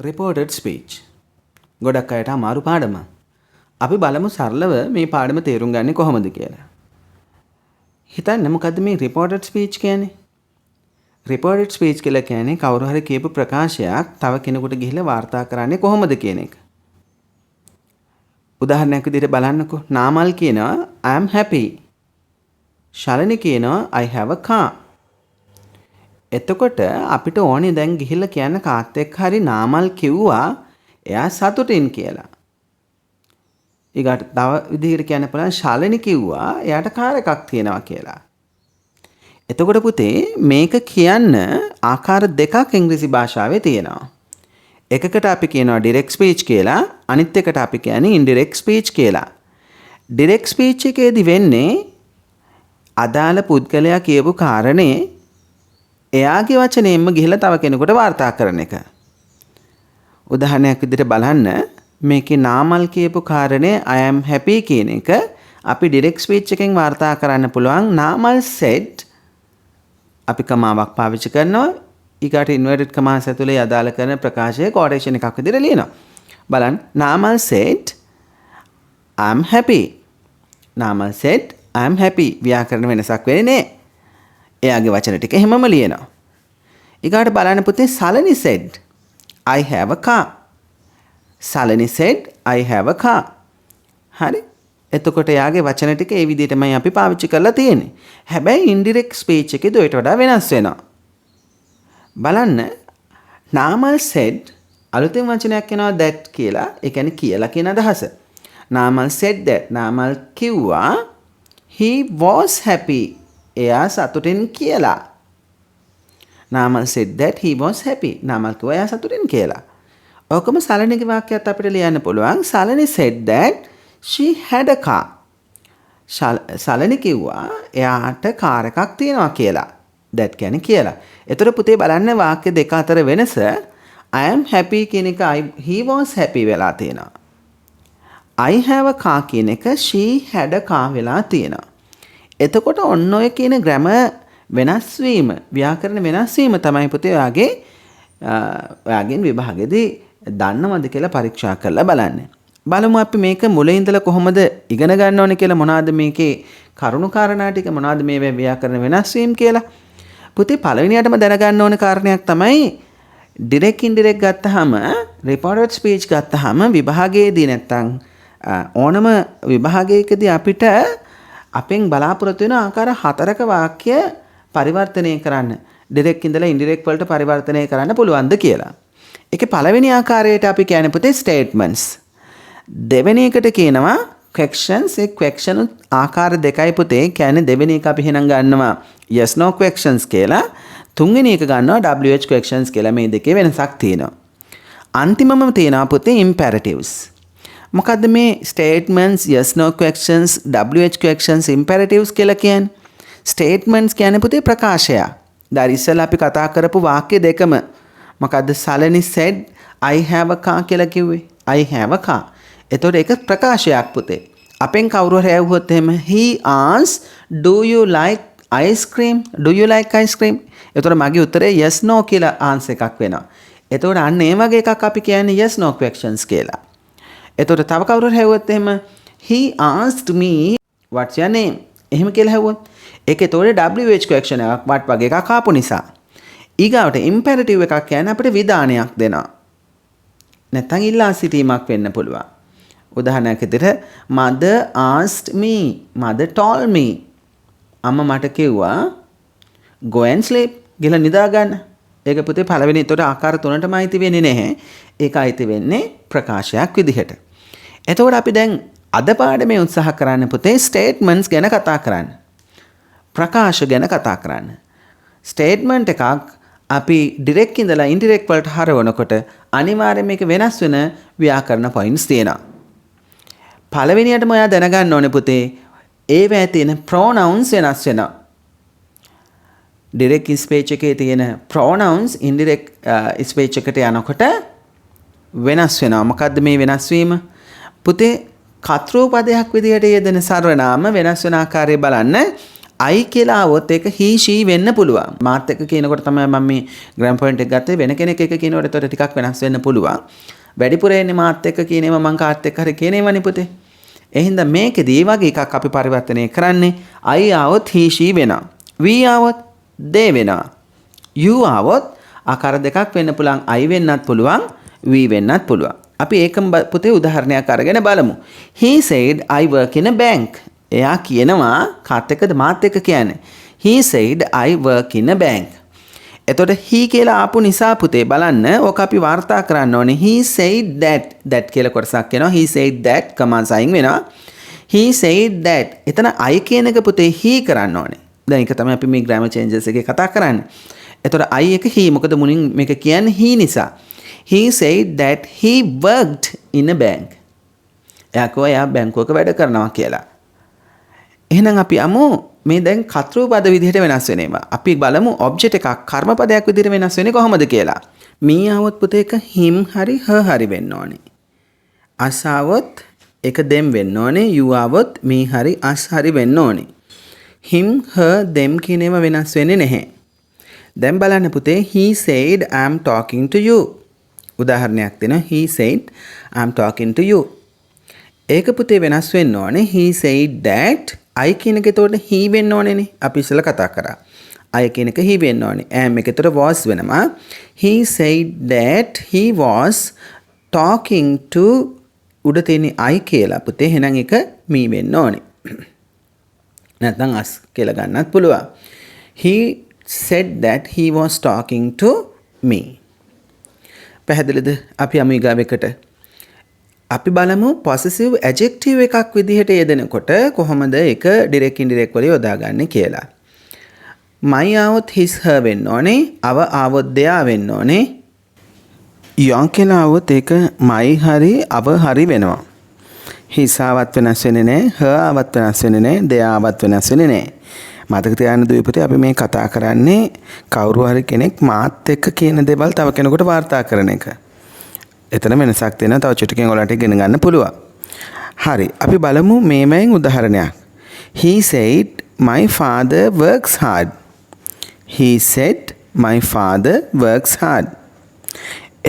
Reported speech. ගොඩක් අයට අමාරු පාඩම. අපි බලමු සරලව මේ පාඩම තේරුම් ගන්නේ කොහොමද කියලා. හිතන්න මොකද්ද මේ reported speech කියන්නේ? reported speech කියලා කියන්නේ කවුරු හරි කියපු ප්‍රකාශයක් තව කෙනෙකුට ගිහිල්ලා වාර්තා කරන්නේ කොහොමද කියන එක. උදාහරණයක් විදිහට බලන්නකෝ. නාමල් කියනවා I am happy. ශාලිනී කියනවා I have a car. එතකොට අපිට ඕනේ දැන් ගිහිල්ලා කියන්න කාත් එක්ක හරි නාමල් කිව්වා එයා සතුටින් කියලා. ඊගාට තව විදිහකට කියන්න පුළුවන් ශාලිනී කිව්වා එයාට කාර් එකක් තියෙනවා කියලා. එතකොට පුතේ මේක කියන්න ආකාර දෙකක් ඉංග්‍රීසි භාෂාවේ තියෙනවා. එකකට අපි කියනවා direct speech කියලා, අනිත් එකට අපි කියන්නේ indirect speech කියලා. direct speech එකේදී වෙන්නේ අදාළ පුද්ගලයා කියපු කාරණේ එයාගේ වචනයෙන්ම ගිහිල්ලා තව කෙනෙකුට වාර්තා කරන එක. උදාහරණයක් විදිහට බලන්න මේකේ නාමල් කියපු කාරණේ I am happy කියන එක අපි direct speech එකෙන් වාර්තා කරන්න පුළුවන් නාමල් said අපි කමාවක් පාවිච්චි කරනවා ඊකට inverted commas ඇතුලේ අදාළ කරන ප්‍රකාශය quotation එකක් විදිහට ලියනවා. බලන්න Namal said I am happy. Namal said I am happy. ව්‍යාකරණ වෙනසක් වෙන්නේ නැහැ. එයාගේ වචන ටික එහෙමම ලියනවා. ඊගාට බලන්න පුතේ ශාලිනී said I have a car. ශාලිනී said I have a car. හරි. එතකොට එයාගේ වචන ටික ඒ විදිහටමයි අපි පාවිච්චි කරලා තියෙන්නේ. හැබැයි indirect speech එකේදී ඔයට වඩා වෙනස් වෙනවා. බලන්න නාමල් said අලුතෙන් වචනයක් එනවා that කියලා. ඒ කියන්නේ කියලා කියන අදහස. Namal said that. නාමල් කිව්වා he was happy. එයා සතුටින් කියලා. Namal said that he was happy. Namal කිව්වා එයා සතුටින් කියලා. ඔකම ශාලිනීගේ වාක්‍යයත් අපිට ලියන්න පුළුවන්. ශාලිනී said that she had a car. ශාලිනී කිව්වා එයාට කාර් එකක් තියෙනවා කියලා. that කියන්නේ කියලා. ඒතර පුතේ බලන්න වාක්‍ය දෙක අතර වෙනස I am happy කියන එක he was happy වෙලා තියෙනවා. I have a car කියන එක she had a car වෙලා තියෙනවා. එතකොට ඔන්න ඔය කියන ග්‍රැමර් වෙනස් වීම ව්‍යාකරණ වෙනස් වීම තමයි පුතේ ඔයාගෙන් විභාගෙදී දන්නවද කියලා පරීක්ෂා කරලා බලන්න. බලමු අපි මේක මුලින් ඉඳලා කොහොමද ඉගෙන ගන්න ඕනේ කියලා මොනවාද මේකේ කරුණු කාරණා ටික මොනවාද මේ ව්‍යාකරණ වෙනස් වීම කියලා. පුතේ පළවෙනියටම දැනගන්න ඕන කාරණයක් තමයි direct indirect ගත්තාම reported speech ගත්තාම විභාගයේදී නැත්තම් ඕනම විභාගයකදී අපිට අපෙන් බලාපොරොත්තු වෙන ආකාර 4ක වාක්‍ය පරිවර්තනය කරන්න direct ඉඳලා indirect වලට පරිවර්තනය කරන්න පුළුවන්ද කියලා. ඒකේ පළවෙනි ආකාරයට අපි කියන්නේ පුතේ statements. දෙවෙනි එකට කියනවා questions. ඒ question ආකාර දෙකයි පුතේ. කියන්නේ දෙවෙනි එක අපි එහෙනම් ගන්නවා yes no questions කියලා. තුන්වෙනි එක ගන්නවා WH questions කියලා. මේ දෙකේ වෙනසක් තියෙනවා. අන්තිමම තියෙනවා පුතේ imperatives. මොකද්ද මේ statements yes no questions WH questions imperatives කියලා කියන්නේ? statements කියන්නේ පුතේ ප්‍රකාශය. දැන් ඉස්සෙල්ලා අපි කතා කරපු වාක්‍ය දෙකම මොකද්ද? ශාලිනී said I have a car කියලා කිව්වේ. I have a car. එතකොට ඒක ප්‍රකාශයක් පුතේ. අපෙන් කවුරු හරි ඇහුවොත් එහෙම he asked do you like ice cream? Do you like ice cream? එතකොට මගේ උත්තරේ yes no කියලා ආන්සර් එකක් වෙනවා. එතකොට අන්න ඒ වගේ එකක් අපි කියන්නේ yes no questions කියලා. එතකොට තව කවුරු හරි ඇහුවොත් එහෙම he asked me what's your name? එහෙම කියලා ඇහුවොත් ඒක එතකොට WH question එකක් what වගේ එකක් ආපු නිසා. ඊගාවට imperative එකක් කියන්නේ අපිට විධානයක් දෙනවා. නැත්නම් ඉල්ලා සිටීමක් වෙන්න පුළුවන්. උදාහරණයක් විදිහට mother asked me, mother told me. අම්මා මට කිව්වා go and sleep. ගිහලා නිදා ගන්න. ඒක පුතේ පළවෙනි එතකොට ආකාර තුනටම අයිති වෙන්නේ නැහැ. ඒක අයිති වෙන්නේ ප්‍රකාශයක් විදිහට. එතකොට අපි දැන් අද පාඩමේ උත්සාහ කරන්න පුතේ statements ගැන කතා කරන්න. ප්‍රකාශ ගැන කතා කරන්න. statement එකක් අපි direct ඉඳලා indirect වලට හරවනකොට අනිවාර්යයෙන් මේක වෙනස් වෙන ව්‍යාකරණ points තියෙනවා. පළවෙනියටම ඔයා දැනගන්න ඕනේ පුතේ ඒවැය තියෙන pronouns වෙනස් වෙනවා. direct speech එකේ තියෙන pronouns indirect speech එකට යනකොට වෙනස් වෙනවා. මොකද්ද මේ වෙනස් වීම? පුතේ කතෘ පදයක් විදිහට යෙදෙන සර්වනාම වෙනස් වෙන ආකාරය බලන්න. I කියලා આવොත් ඒක he she වෙන්න පුළුවන්. මාත් එක්ක කියනකොට තමයි මම මේ ග්‍රෑම් පොයින්ට් එක ගත්තේ. වෙන කෙනෙක් එක්ක කියනකොට ඒතර ටිකක් වෙනස් වෙන්න පුළුවන්. වැඩිපුර එන්නේ මාත් එක්ක කියනේම මං කාත් එක්ක හරි කියනේවනේ පුතේ. එහෙනම් මේකෙදී වගේ එකක් අපි පරිවර්තනය කරන්නේ I આવොත් he she වෙනවා. we આવොත් they වෙනවා. you આવොත් ආකාර දෙකක් වෙන්න පුළුවන්. I වෙන්නත් පුළුවන්, we වෙන්නත් පුළුවන්. අපි ඒකම පුතේ උදාහරණයක් අරගෙන බලමු. He said I work in a bank. එයා කියනවා කාත් එක්කද මාත් එක්ක කියන්නේ. He said I work in a bank. එතකොට he කියලා ආපු නිසා පුතේ බලන්න ඕක අපි වාර්තා කරන්න ඕනේ. He said that කියලා කොටසක් එනවා. He said that command sign වෙනවා. He said that. එතන I කියන එක පුතේ he කරන්න ඕනේ. දැන් ඒක තමයි අපි මේ grammar changes එකේ කතා කරන්නේ. එතකොට I එක he මොකද මුලින් මේක කියන්නේ he නිසා. He said that he worked in a bank. එයා කිව්වා එයා බැංකුවක වැඩ කරනවා කියලා. එහෙනම් අපි අමු මේ දැන් කතෘ පද විදිහට වෙනස් වෙන ඒවා. අපි බලමු ඔබ්ජෙක්ට් එකක් කර්ම පදයක් විදිහට වෙනස් වෙන්නේ කොහොමද කියලා. me આવොත් පුතේ එක him හරි her හරි වෙන්න ඕනේ. us આવොත් එක them වෙන්න ඕනේ. you આવොත් me හරි us හරි වෙන්න ඕනේ. him her them කියන ඒවා වෙනස් වෙන්නේ නැහැ. දැන් බලන්න පුතේ he said I am talking to you. උදාහරණයක් දෙනවා. He said I am talking to you. ඒක පුතේ වෙනස් වෙන්න ඕනේ. He said that I කියන එක එතකොට he වෙන්න ඕනේනේ. අපි ඉස්සෙල්ලා කතා කරා. I කියන එක he වෙන්න ඕනේ. am එක එතකොට was වෙනවා. He said that he was talking to උඩ තියෙන I කියලා පුතේ එහෙනම් ඒක me වෙන්න ඕනේ. නැත්නම් us කියලා ගන්නත් පුළුවන්. He said that he was talking to me. පැහැදිලිද? අපි යමු ඊගාවෙකට. අපි බලමු possessive adjective එකක් විදිහට යෙදෙනකොට කොහොමද ඒක direct indirect වලින් යොදාගන්නේ කියලා. my આવොත් his her වෙන්න ඕනේ. our આવොත් their වෙන්න ඕනේ. young කියලා આવොත් ඒක my හරි our හරි වෙනවා. his ආවත් වෙනස් වෙන්නේ නැහැ. her ආවත් වෙනස් වෙන්නේ නැහැ. their ආවත් වෙනස් වෙන්නේ නැහැ. මතක තියාගන්න දුවපතේ අපි මේ කතා කරන්නේ කවුරු හරි කෙනෙක් මාත් එක්ක කියන දේවල් තව කෙනෙකුට වාර්තා කරන එක. එතන වෙනසක් තියෙනවා. තව චුට්ටකින් ඔයාලට ඉගෙන ගන්න පුළුවන්. හරි. අපි බලමු මේමෙන් උදාහරණයක්. He said my father works hard. He said my father works hard.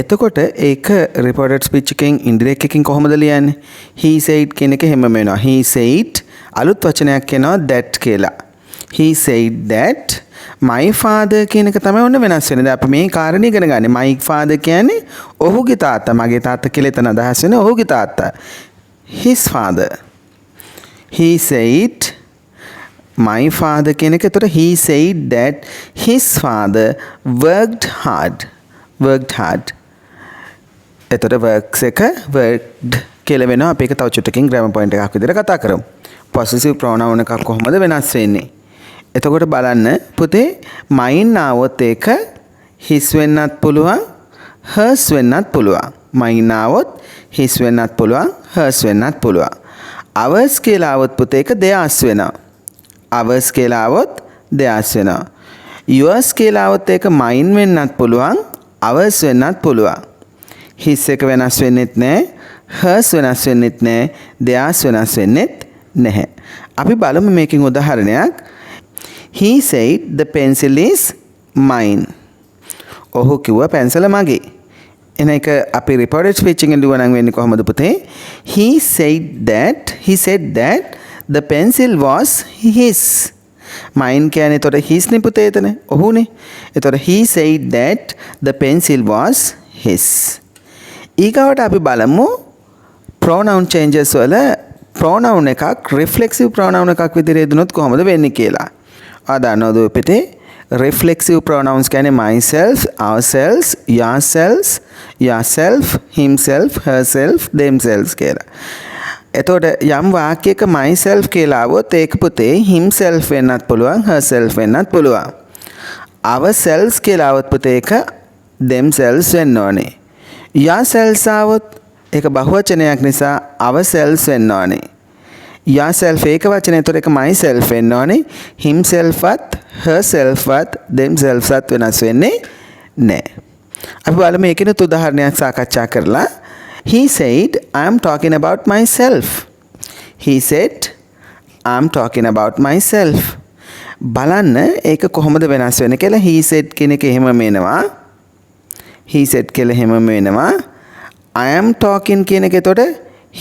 එතකොට ඒක reported speech එකෙන් indirect එකකින් කොහොමද ලියන්නේ? He said කියන එක හැමම වෙනවා. He said අලුත් වචනයක් එනවා that කියලා. He said that my father කියන එක තමයි ඔන්න වෙනස් වෙන්නේ. දැන් අපි මේ කාරණේ ඉගෙන ගන්න. my father කියන්නේ ඔහුගේ තාත්තා. මගේ තාත්තා කියලා එතන අදහස් වෙන්නේ ඔහුගේ තාත්තා. his father. He said my father කියන එක. එතකොට he said that his father worked hard. worked hard. එතකොට works එක worked කියලා වෙනවා. අපි ඒක තව චුට්ටකින් grammar point එකක් විදිහට කතා කරමු. possessive pronoun එකක් කොහොමද වෙනස් වෙන්නේ? එතකොට බලන්න පුතේ mine આવොත් ඒක his වෙන්නත් පුළුවන්, hers වෙන්නත් පුළුවන්. mine આવොත් his වෙන්නත් පුළුවන්, hers වෙන්නත් පුළුවන්. ours කියලා આવොත් පුතේ ඒක theirs වෙනවා. ours කියලා આવොත් theirs වෙනවා. yours කියලා આવොත් ඒක mine වෙන්නත් පුළුවන්, ours වෙන්නත් පුළුවන්. his එක වෙනස් වෙන්නෙත් නැහැ, hers වෙනස් වෙන්නෙත් නැහැ, theirs වෙනස් වෙන්නෙත් නැහැ. අපි බලමු මේකෙන් උදාහරණයක්. He said the pencil is mine. ඔහු කිව්වා පැන්සල මගේ. එන එක අපි reported speech එකෙන් දුවනම් වෙන්නේ කොහොමද පුතේ? He said that the pencil was his. mine කියන්නේ එතකොට his නේ පුතේ එතන. ඔහුනේ. එතකොට he said that the pencil was his. ඊගාවට අපි බලමු pronoun changes වල pronoun එකක් reflexive pronoun එකක් විදිහට යෙදුනොත් කොහොමද වෙන්නේ කියලා. ආදානෝද පිටේ reflexive pronouns කියන්නේ myself, ourselves, yourself, himself, herself, themselves කියලා. එතකොට යම් වාක්‍යයක myself කියලා આવොත් ඒක පුතේ himself වෙන්නත් පුළුවන්, herself වෙන්නත් පුළුවන්. ourselves කියලා આવොත් පුතේ ඒක themselves වෙන්න ඕනේ. yourselves આવොත් ඒක බහුවචනයක් නිසා ourselves වෙන්න ඕනේ. yourself ඒක වචනේ. එතකොට ඒක myself වෙන්න ඕනේ. himself වත් herself වත් themselves වත් වෙනස් වෙන්නේ නැහැ. අපි බලමු මේකෙනුත් උදාහරණයක් සාකච්ඡා කරලා. He said I am talking about myself. He said I am talking about myself. බලන්න ඒක කොහොමද වෙනස් වෙන්නේ කියලා. he said කියන එක එහෙම වෙනවා. he said කියලා එහෙම වෙනවා. I am talking කියන එක එතකොට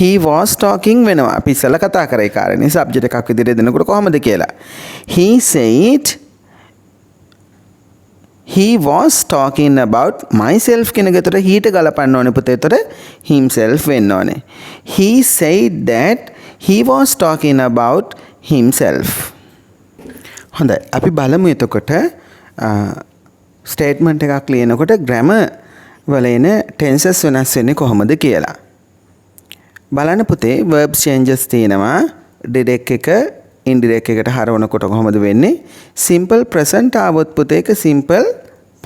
he was talking වෙනවා. අපි ඉස්සෙල්ලා කතා කරේ කාරණේ සබ්ජෙක්ට් එකක් විදිහට දෙනකොට කොහොමද කියලා. he said he was talking about myself කියන එක එතකොට heට ගලපන්න ඕනේ පුතේ. එතකොට himself වෙන්න ඕනේ. he said that he was talking about himself. හොඳයි. අපි බලමු එතකොට ස්ටේට්මන්ට් එකක් ලියනකොට ග්‍රැමර් වල එන ටෙන්සස් වෙනස් වෙන්නේ කොහොමද කියලා. බලන්න පුතේ verbs changes තියෙනවා. direct එක indirect එකට හරවනකොට කොහොමද වෙන්නේ? simple present ආවොත් පුතේ ඒක simple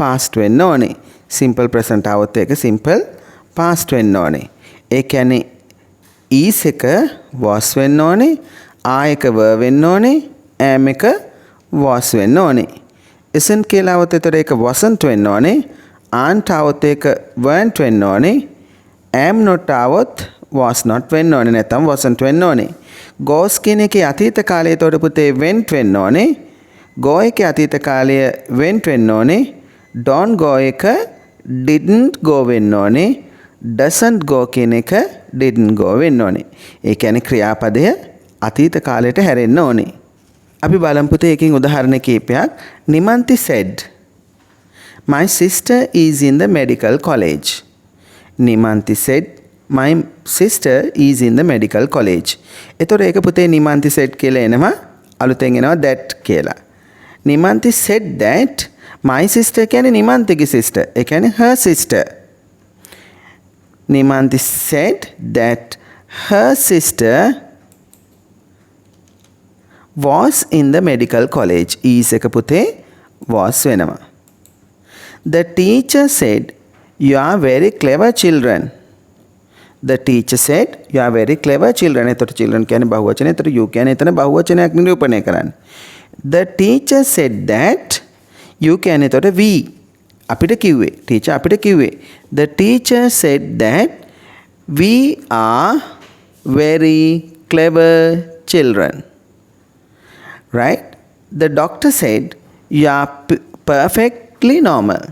past වෙන්න ඕනේ. simple present ආවොත් ඒක simple past වෙන්න ඕනේ. ඒ කියන්නේ is එක was වෙන්න ඕනේ. are එක were වෙන්න ඕනේ. am එක was වෙන්න ඕනේ. isn't කියලා આવොත් එතකොට ඒක wasn't වෙන්න ඕනේ. aren't આવොත් ඒක weren't වෙන්න ඕනේ. am not આવොත් was not වෙන්න ඕනේ. නැත්නම් wasn't වෙන්න ඕනේ. goes කියන එකේ අතීත කාලය එතකොට පුතේ went වෙන්න ඕනේ. go එකේ අතීත කාලය went වෙන්න ඕනේ. don't go එක didn't go වෙන්න ඕනේ. doesn't go කියන එක didn't go වෙන්න ඕනේ. ඒ කියන්නේ ක්‍රියාපදය අතීත කාලයට හැරෙන්න ඕනේ. අපි බලමු පුතේ එකකින් උදාහරණ කීපයක්. නිමන්ති said my sister is in the medical college. නිමන්ති said my sister is in the medical college. එතකොට ඒක පුතේ නිමන්ති said කියලා එනවා. අලුතෙන් එනවා that කියලා. නිමන්ති said that my sister කියන්නේ නිමන්තිගේ sister. ඒ කියන්නේ her sister. නිමන්ති said that her sister was in the medical college. is එක පුතේ was වෙනවා. The teacher said you are very clever children. The teacher said you are very clever children. එතකොට children කියන්නේ බහුවචනය. එතකොට you කියන්නේ එතන බහුවචනයක් නිරූපණය කරන්නේ. The teacher said that you කියන්නේ එතකොට we අපිට කිව්වේ. teacher අපිට කිව්වේ. The teacher said that we are very clever children. Right? The doctor said you are perfectly normal.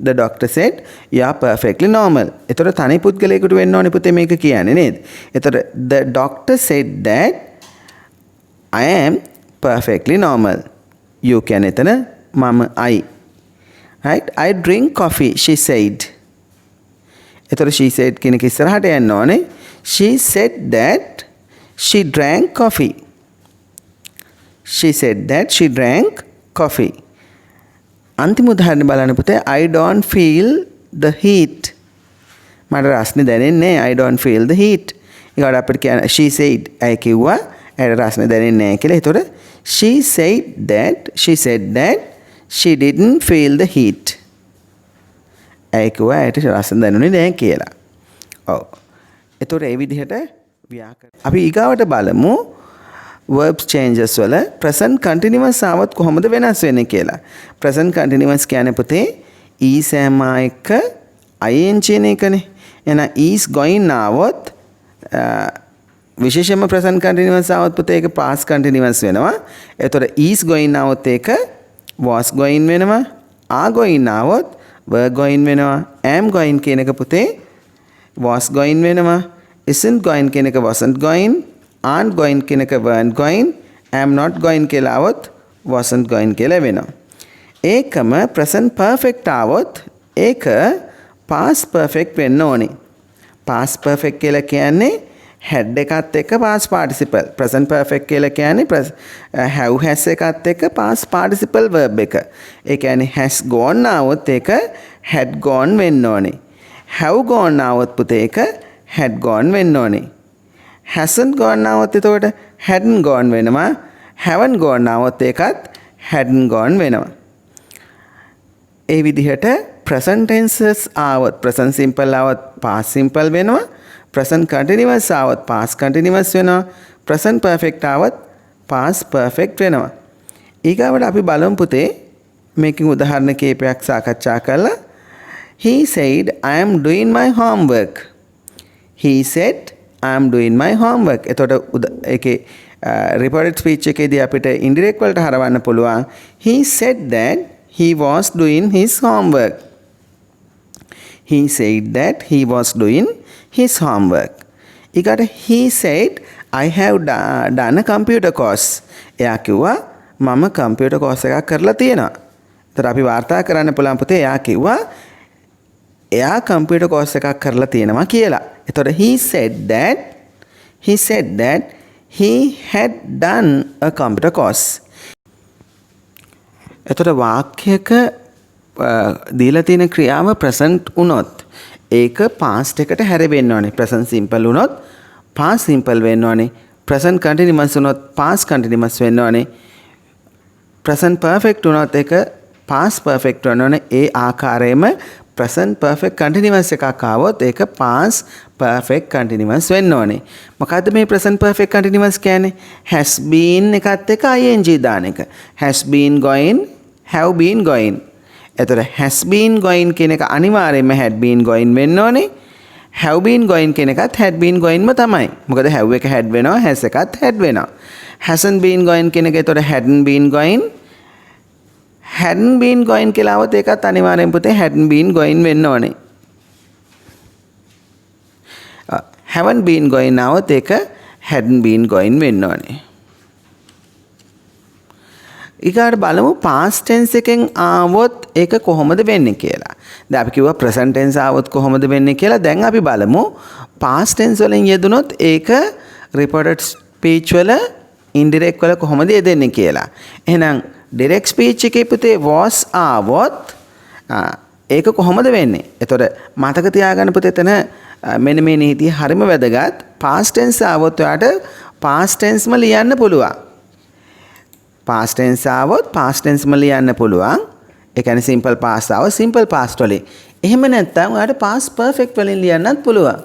The doctor said you are perfectly normal. එතකොට තනි පුද්ගලයෙකුට වෙන්න ඕනේ පුතේ මේක කියන්නේ නේද? එතකොට the doctor said that I am perfectly normal. You කියන්නේ එතන මම I. Right? I drink coffee, she said. එතකොට she said කියන එක ඉස්සරහට යන්න ඕනේ. She said that she drank coffee. She said that she drank coffee. අන්තිම උදාහරණය බලන්න පුතේ. I don't feel the heat. මට රස්නේ දැනෙන්නේ I don't feel the heat. ඊගොඩ අපිට කියන she said අය කිව්වා ඇයට රස්නේ දැනෙන්නේ නැහැ කියලා. ඒතකොට she said that she didn't feel the heat. අය කිව්වා ඇයට රස්නේ දැනුනේ නැහැ කියලා. ඔව්. ඒතකොට ඒ විදිහට ව්‍යාකරණ අපි ඊගාවට බලමු verbs changes වල present continuous ආවොත් කොහොමද වෙනස් වෙන්නේ කියලා. present continuous කියන්නේ පුතේ is am එක ing කියන එකනේ. එහෙනම් is going ආවොත් විශේෂයෙන්ම present continuous ආවොත් පුතේ ඒක past continuous වෙනවා. එතකොට is going ආවොත් ඒක was going වෙනවා. are going ආවොත් were going වෙනවා. am going කියන එක පුතේ was going වෙනවා. isn't going කියන එක wasn't going. aren't going කියන එක weren't going. am not going කියලා આવොත් wasn't going කියලා වෙනවා. ඒකම present perfect આવොත් ඒක past perfect වෙන්න ඕනේ. past perfect කියලා කියන්නේ had එකත් එක්ක past participle. present perfect කියලා කියන්නේ have has එකත් එක්ක past participle verb එක. ඒ කියන්නේ has gone આવොත් ඒක had gone වෙන්න ඕනේ. have gone આવොත් පුතේ ඒක had gone වෙන්න ඕනේ. hasn't gone આવොත් එතකොට hadn't gone වෙනවා. haven't gone આવොත් ඒකත් hadn't gone වෙනවා. ඒ විදිහට present tenses આવොත් present simple આવොත් past simple වෙනවා. present continuous આવොත් past continuous වෙනවා. present perfect આવොත් past perfect වෙනවා. ඊගාවට අපි බලමු පුතේ මේකෙන් උදාහරණ කීපයක් සාකච්ඡා කරලා. He said I am doing my homework. He said I am doing my homework. එතකොට ඒකේ reported speech එකේදී අපිට indirect වලට හරවන්න පුළුවන්. He said that he was doing his homework. He said that he was doing his homework. ඊකට he said I have done a computer course. එයා කිව්වා මම computer course එකක් කරලා තියෙනවා. ඒතර අපි වාර්තා කරන්න පුළුවන් පුතේ එයා කිව්වා එයා computer course එකක් කරලා තියෙනවා කියලා. ඒතර he said that he had done a computer course. එතකොට වාක්‍යයක දීලා තියෙන ක්‍රියාව present වුණොත් ඒක past එකට හැරෙන්න ඕනේ. present simple වුණොත් past simple වෙන්න ඕනේ. present continuous වුණොත් past continuous වෙන්න ඕනේ. present perfect වුණොත් ඒක past perfect වෙන්න ඕනේ. ඒ ආකාරයෙන්ම present perfect continuous එකක් ආවොත් ඒක past perfect continuous වෙන්න ඕනේ. මොකද්ද මේ present perfect continuous කියන්නේ? has been එකත් එක්ක ing දාන එක. has been going, have been going. එතකොට has been going කියන එක අනිවාර්යයෙන්ම had been going වෙන්න ඕනේ. have been going කියන එකත් had been going ම තමයි. මොකද have එක had වෙනවා, has එකත් had වෙනවා. hasn't been going කියන එක එතකොට hadn't been going. hadn't been going කියලා આવොත් ඒකත් අනිවාර්යෙන් පුතේ hadn't been going වෙන්න ඕනේ. haven't been going આવොත් ඒක hadn't been going වෙන්න ඕනේ. ඊගාට බලමු past tense එකෙන් ආවොත් ඒක කොහොමද වෙන්නේ කියලා. දැන් අපි කිව්වා present tense ආවොත් කොහොමද වෙන්නේ කියලා. දැන් අපි බලමු past tense වලින් යෙදුනොත් ඒක reported speech වල indirect වල කොහොමද යෙදෙන්නේ කියලා. එහෙනම් direct speech එකේ පුතේ was ආවොත් ඒක කොහොමද වෙන්නේ? එතකොට මතක තියාගන්න පුතේ එතන මෙන්න මේ නීතිය හරිම වැදගත්. past tense ආවොත් ඔයාට past tense ම ලියන්න පුළුවන්. past tense ආවොත් past tense ම ලියන්න පුළුවන්. ඒ කියන්නේ simple past ආවොත් simple past වලින්. එහෙම නැත්නම් ඔයාට past perfect වලින් ලියන්නත් පුළුවන්.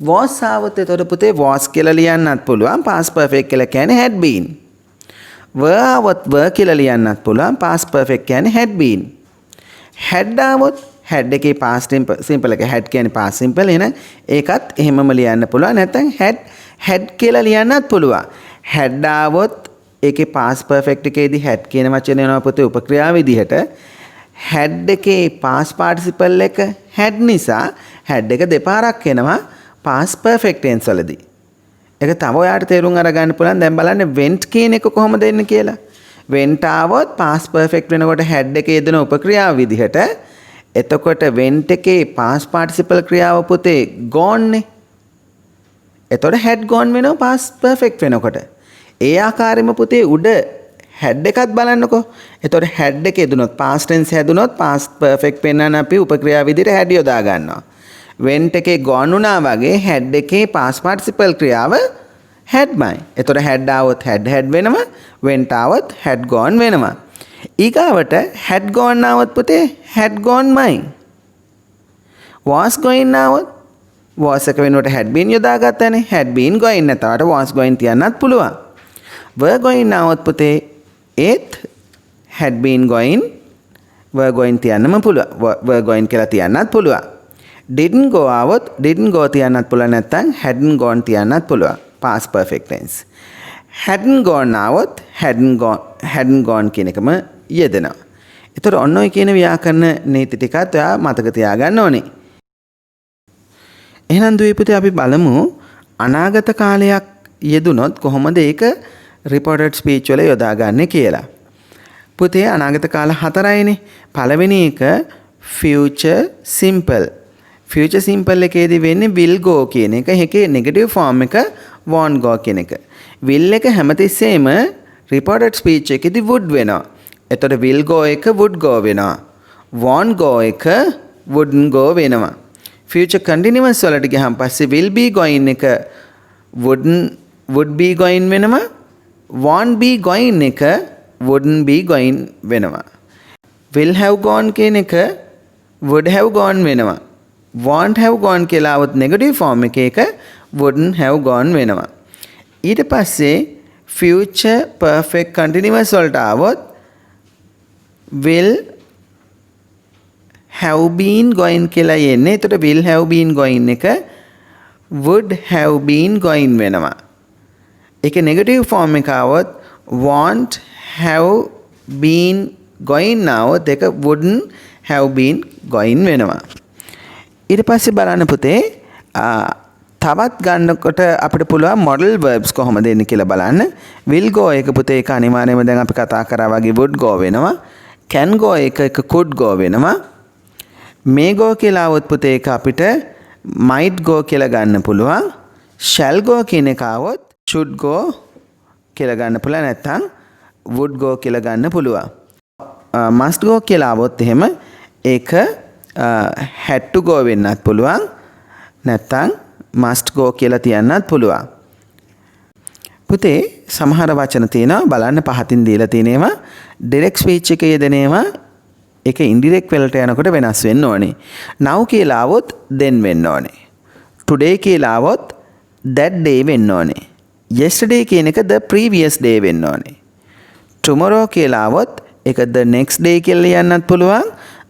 was ආවොත් එතකොට පුතේ was කියලා ලියන්නත් පුළුවන්. past perfect කියලා කියන්නේ had been. were ආවොත් were කියලා ලියන්නත් පුළුවන්. past perfect කියන්නේ had been. had ආවොත් had එකේ past simple එක had කියන්නේ past simple. එහෙනම් ඒකත් එහෙමම ලියන්න පුළුවන්. නැත්නම් had කියලා ලියන්නත් පුළුවන්. had ආවොත් ඒකේ past perfect එකේදී had කියන වචනය එනවා පුතේ උපක්‍රියාව විදිහට. had එකේ past participle එක had නිසා had එක දෙපාරක් එනවා past perfect tense වලදී. ඒක තව ඔයාලට තේරුම් අරගන්න පුළුවන්. දැන් බලන්න went කියන එක කොහොමද එන්නේ කියලා. went ආවොත් past perfect වෙනකොට had එකේ යෙදෙන උපක්‍රියාව විදිහට. එතකොට went එකේ past participle ක්‍රියාව පුතේ gone නේ. එතකොට had gone වෙනවා past perfect වෙනකොට. ඒ ආකාරයෙන්ම පුතේ උඩ had එකත් බලන්නකෝ. එතකොට had එක යෙදුනොත් past tense හැදුනොත් past perfect පෙන්වන්න අපි උපක්‍රියාව විදිහට had යොදා ගන්නවා. went එකේ gone වුණා වගේ had එකේ past participle ක්‍රියාව hadමයි. එතකොට had ආවොත් had වෙනවා. went ආවොත් had gone වෙනවා. ඊගාවට had gone ආවොත් පුතේ had gone-මයි. was going ආවොත් was එක වෙනුවට had been යොදාගත්තනේ. had been going නැතවට was going තියන්නත් පුළුවන්. were going ආවොත් පුතේ ඒත් had been going were going තියන්නම පුළුවන්. were going කියලා තියන්නත් පුළුවන්. didn't go ආවොත් didn't go තියන්නත් පුළුවන්. නැත්නම් hadn't gone තියන්නත් පුළුවන්. past perfect tense. hadn't gone ආවොත් hadn't gone කියන එකම යෙදෙනවා. ඒතර ඔන්න ඔය කියන ව්‍යාකරණ නීති ටිකත් ඔයා මතක තියාගන්න ඕනේ. එහෙනම් දුවේ පුතේ අපි බලමු අනාගත කාලයක් යෙදුනොත් කොහොමද ඒක reported speech වල යොදාගන්නේ කියලා. පුතේ අනාගත කාල 4යිනේ. පළවෙනි එක future simple. future simple එකේදී වෙන්නේ will go කියන එක. ඒකේ negative form එක won't go කියන එක. will එක හැමතිස්සෙම reported speech එකේදී would වෙනවා. එතකොට will go එක would go වෙනවා. won't go එක wouldn't go වෙනවා. future continuous වලට ගියහම පස්සේ will be going එක would be going වෙනවා. won't be going එක wouldn't be going වෙනවා. will have gone කියන එක would have gone වෙනවා. won't have gone කියලා આવොත් negative form එකේ එක wouldn't have gone වෙනවා. ඊට පස්සේ future perfect continuous වලට આવොත් will have been going කියලා යන්නේ. එතකොට will have been going එක would have been going වෙනවා. ඒකේ නෙගටිව් ෆෝම් එක આવොත් won't have been going આવොත් ඒක wouldn't have been going වෙනවා. ඊට පස්සේ බලන්න පුතේ තවත් ගන්නකොට අපිට පුළුවන් modal verbs කොහොමද එන්නේ කියලා බලන්න. will go එක පුතේ ඒක අනිවාර්යයෙන්ම දැන් අපි කතා කරා වගේ would go වෙනවා. can go එක could go වෙනවා. may go කියලා આવොත් පුතේ ඒක අපිට might go කියලා ගන්න පුළුවන්. shall go කියන එක આવොත් should go කියලා ගන්න පුළුවන් නැත්නම් would go කියලා ගන්න පුළුවන්. must go කියලා આવොත් එහෙම ඒක had to go වෙන්නත් පුළුවන්. නැත්නම් must go කියලා තියන්නත් පුළුවන්. පුතේ සමහර වචන තියෙනවා බලන්න පහතින් දීලා තියෙනවා direct speech එකේ යෙදෙනවා ඒක indirect වලට යනකොට වෙනස් වෙන්න ඕනේ. now කියලා આવොත් then වෙන්න ඕනේ. today කියලා આવොත් that day වෙන්න ඕනේ. yesterday කියන එක the previous day වෙන්න ඕනේ. tomorrow කියලා આવොත් ඒක the next day කියලා ලියන්නත් පුළුවන්.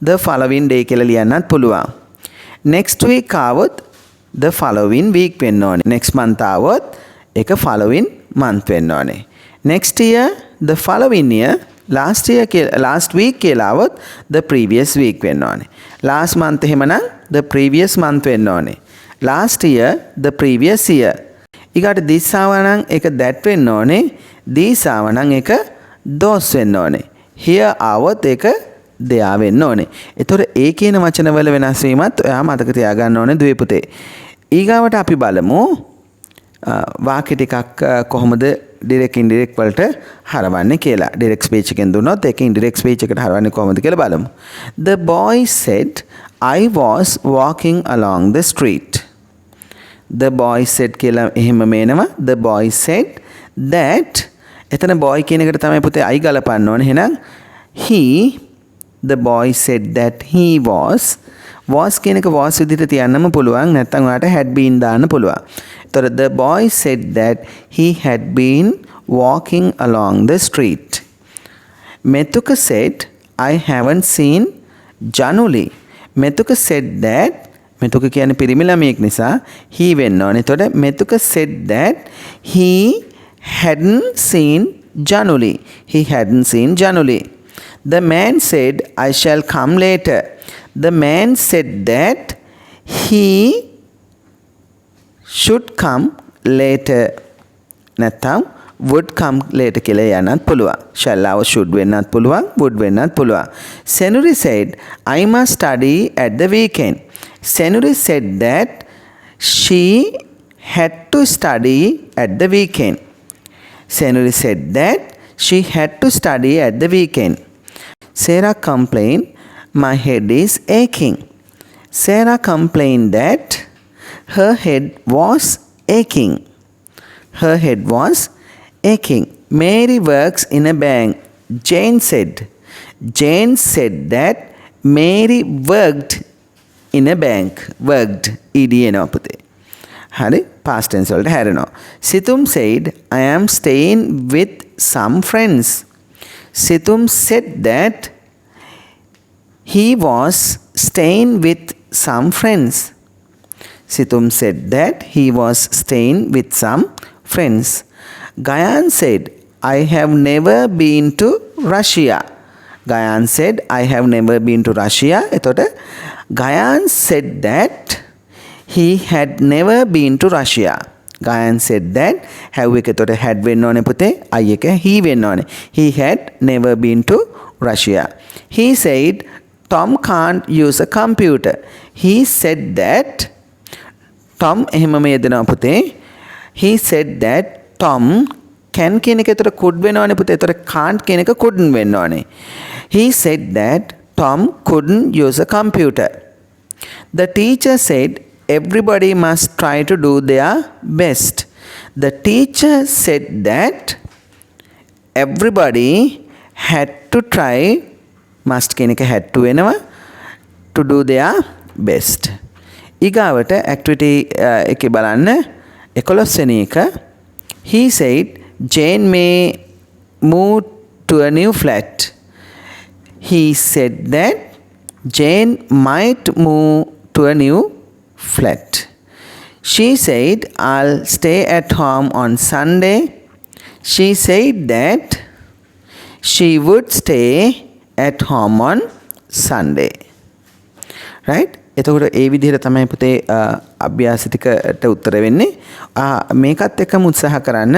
the following day කියලා ලියන්නත් පුළුවන්. next week આવොත් the following week වෙන්න ඕනේ. next month આવොත් ඒක following month වෙන්න ඕනේ. next year the following year last week කියලා આવොත් the previous week වෙන්න ඕනේ. last month එහෙමනම් the previous month වෙන්න ඕනේ. last year the previous year. ඊගාට this ආවනම් ඒක that වෙන්න ඕනේ. these ආවනම් ඒක those වෙන්න ඕනේ. here આવොත් ඒක දෙයා වෙන්න ඕනේ. ඒතොර ඒ කියන වචන වල වෙනස් වීමත් ඔයා මතක තියාගන්න ඕනේ දුවේ පුතේ. ඊගාවට අපි බලමු වාක්‍ය ටිකක් කොහොමද direct indirect වලට හරවන්නේ කියලා. direct speech එකෙන් දුන්නොත් ඒක indirect speech එකට හරවන්නේ කොහොමද කියලා බලමු. The boy said I was walking along the street. The boy said කියලා එහෙම මේනවා. The boy said that එතන boy කියන එකට තමයි පුතේ I ගලපන්න ඕනේ. එහෙනම් he the boy said that he was කියන එක was විදිහට තියන්නම පුළුවන්. නැත්නම් ඔයාලට had been දාන්න පුළුවන්. ඒතර the boy said that he had been walking along the street. Metuka said I haven't seen Januli. Metuka said that Metuka කියන්නේ පිරිමි ළමයෙක් නිසා he වෙන්න ඕනේ. එතකොට Metuka said that he hadn't seen Januli. He hadn't seen Januli. The man said, I shall come later. The man said that he should come later. නැත්නම් would come later කියලා යන්නත් පුළුවන්. shall or should වෙන්නත් පුළුවන්. would වෙන්නත් පුළුවන්. Senuri said, I must study at the weekend. Senuri said that she had to study at the weekend. Senuri said that she had to study at the weekend. Sarah complained, my head is aching. Sarah complained that her head was aching. Her head was aching. Mary works in a bank. Jane said that Mary worked in a bank. Worked. ED එනවා පුතේ. හරි past tense වලට හැරෙනවා. Situm said I am staying with some friends. Situm said that he was staying with some friends. Situm said that he was staying with some friends. Gayan said, I have never been to Russia. Gayan said, I have never been to Russia. එතකොට Gayan said that he had never been to Russia. Gayan said that have එක එතකොට had වෙන්න ඕනේ පුතේ. I එක he වෙන්න ඕනේ. He had never been to Russia. He said Tom can't use a computer. He said that Tom එහෙමම යෙදෙනවා පුතේ. He said that Tom can කියන එක එතකොට could වෙනවනේ පුතේ. එතකොට can't කියන එක couldn't වෙන්න ඕනේ. He said that Tom couldn't use a computer. The teacher said everybody must try to do their best. The teacher said that everybody had to try must කියන එක had to වෙනවා to do their best. ඊගාවට activity එකේ බලන්න 11 වෙනි එක. He said Jane may move to a new flat. He said that Jane might move to a new flat. She said I'll stay at home on Sunday. She said that she would stay at home on Sunday. Right? එතකොට ඒ විදිහට තමයි පුතේ අභ්‍යාස ටිකට උත්තර වෙන්නේ. මේකත් එක්කම උත්සාහ කරන්න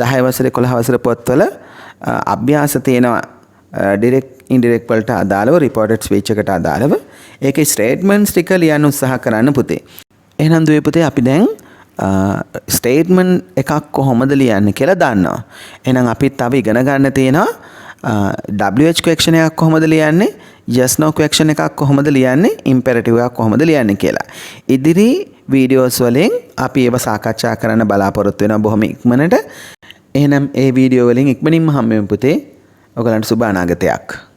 10 වසර 11 වසර පොත්වල අභ්‍යාස තියෙනවා ඩිරෙක්ට් ඉන්ඩිරෙක්ට් වලට අදාළව රිපෝටඩ් ස්පීච් එකට අදාළව. ඒකේ ස්ටේට්මන්ට්ස් ටික ලියන්න උත්සාහ කරන්න පුතේ. එහෙනම් දුවේ පුතේ අපි දැන් ස්ටේට්මන්ට් එකක් කොහොමද ලියන්නේ කියලා දන්නවා. එහෙනම් අපි තව ඉගෙන ගන්න තියෙනවා WH question එකක් කොහොමද ලියන්නේ, yes no question එකක් කොහොමද ලියන්නේ, imperative එකක් කොහොමද ලියන්නේ කියලා. ඉදිරි වීඩියෝස් වලින් අපි ඒව සාකච්ඡා කරන්න බලාපොරොත්තු වෙනවා බොහොම ඉක්මනට. එහෙනම් ඒ වීඩියෝ වලින් ඉක්මනින්ම හම්බෙමු පුතේ. ඔයගලන්ට සුබ අනාගතයක්.